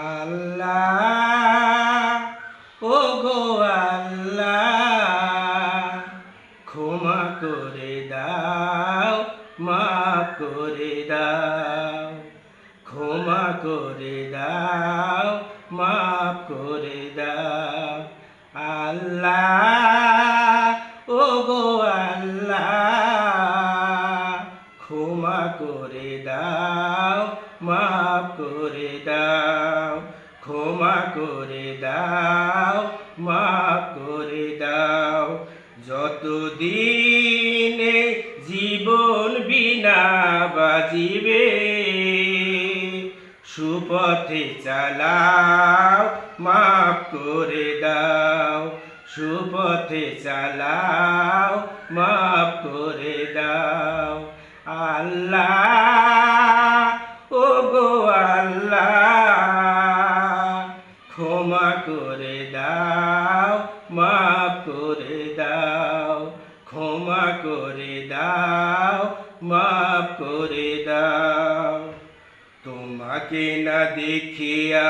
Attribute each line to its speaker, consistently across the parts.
Speaker 1: আল্লাহ ও গো আল্লাহ, ক্ষমা করে দাও, মাফ করে দাও, ক্ষমা করে দাও, মাফ করে দাও। আল্লাহ ও গো আল্লাহ, ক্ষমা করে দাও, মাফ করে দাও, ক্ষমা করে দাও, মাফ করে দাও। যতদিনে জীবন বিনা বাজিবে, সুপথে চালাও, মাফ করে দাও, সুপথে চালাও, মাফ করে দাও। আল্লাহ ও গো আল্লাহ, ক্ষমা করে দাও, মাফ করে দাও, ক্ষমা করে দাও, মাফ করে দাও। তোমাকে না দেখিয়া,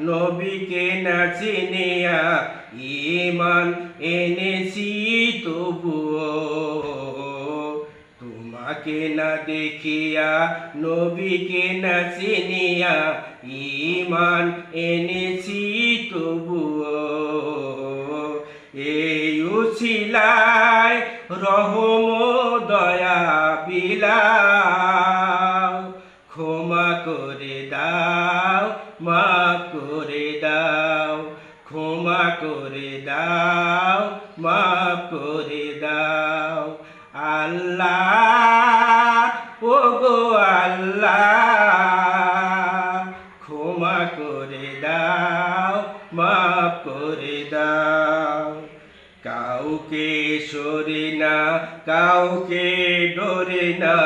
Speaker 1: নবীকে না চিনিয়া, ঈমান এনেছি তবুও। তোমাকে না দেখিয়া, নবীকে না চিনিয়া, ঈমান এনেছি তবুও। এই উছিলায় রহম দয়া বিলাও, ক্ষমা করে দাও, মাফ করে দাও, ক্ষমা করে দাও, মাফ করে দাও। আল্লাহ ও গো আল্লাহ, ক্ষমা করে দাও, মাফ করে দাও। কাউকে সরি না, কাউকে ডরে না,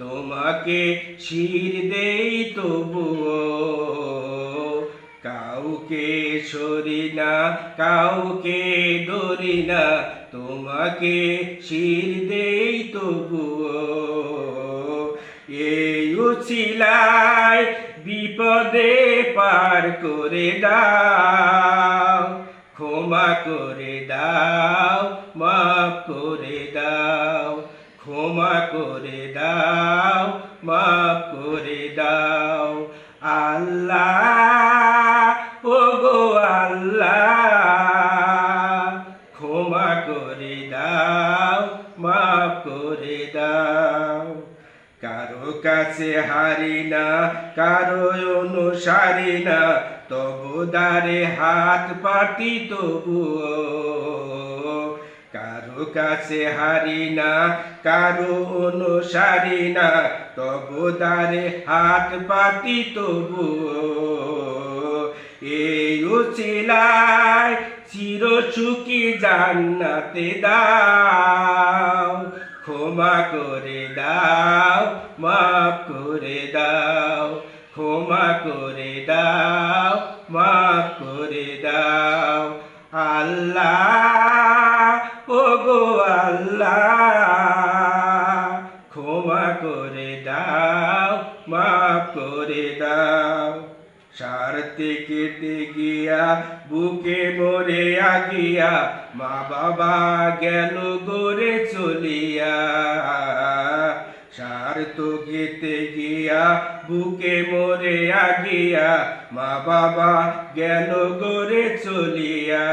Speaker 1: তোমাকে শির দেই তবুও। কাউকে সরি না, কাউকে ডরি না, তোমাকে শির দেই তবুও। এই উছিলায় বিপদে পার করে দাও, ক্ষমা করে দাও, মাফ করে দাও, ক্ষমা করে দাও, মাফ করে দাও। আল্লাহ ও গো আল্লাহ, ক্ষমা করে দাও, মাফ করে দাও। কারো কাছে হারি না, কারো অনুসারী না, তবু দ্বারে হাত পাতি তবুও। কারো কাছে হারি না, কারো অনুসারী না, তবু দ্বারে হাত পাতি তবুও। এই উছিলায় চির সুখী জান্নাতে দাও, ক্ষমা করে দাও, মাফ করে দাও, ক্ষমা করে দাও, মাফ করে দাও। আল্লাহ ও গো আল্লাহ, ক্ষমা করে দাও, মাফ করে দাও। স্বার্থে কেটে গিয়া বুকে মরে আগিয়া, মা বাবা গেল গড়ে চলিয়া। স্বার্থ কেটে গিয়া বুকে মরে আগিয়া, মা বাবা গেল গড়ে চলিয়া।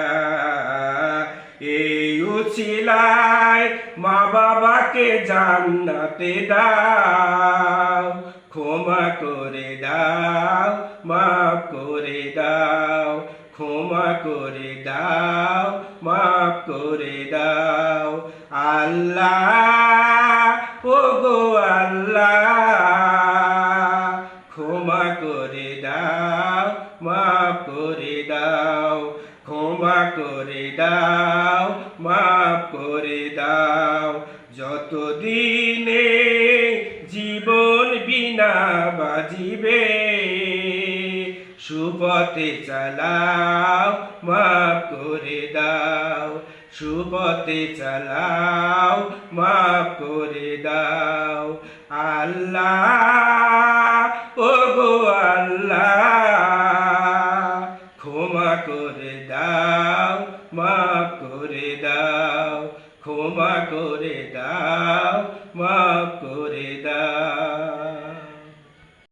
Speaker 1: এই উছিলায় মা বাবাকে জান্নাতে দাও, ক্ষমা করে দাও, মাফ করে দাও, ক্ষমা করে দাও, মাফ করে দাও। আল্লাহ ও গো আল্লাহ, ক্ষমা করে দাও, মাফ করে দাও, ক্ষমা করে দাও, মাফ করে দাও। যতদিনে জীবন বিনা বাজিবে, সুপথে চালাও, মাফ করে দাও, সুপথে চালাও, মাফ করে দাও। আল্লাহ ও গো আল্লাহ, ক্ষমা করে দাও, মাফ করে দাও, ক্ষমা করে দাও, মাফ করে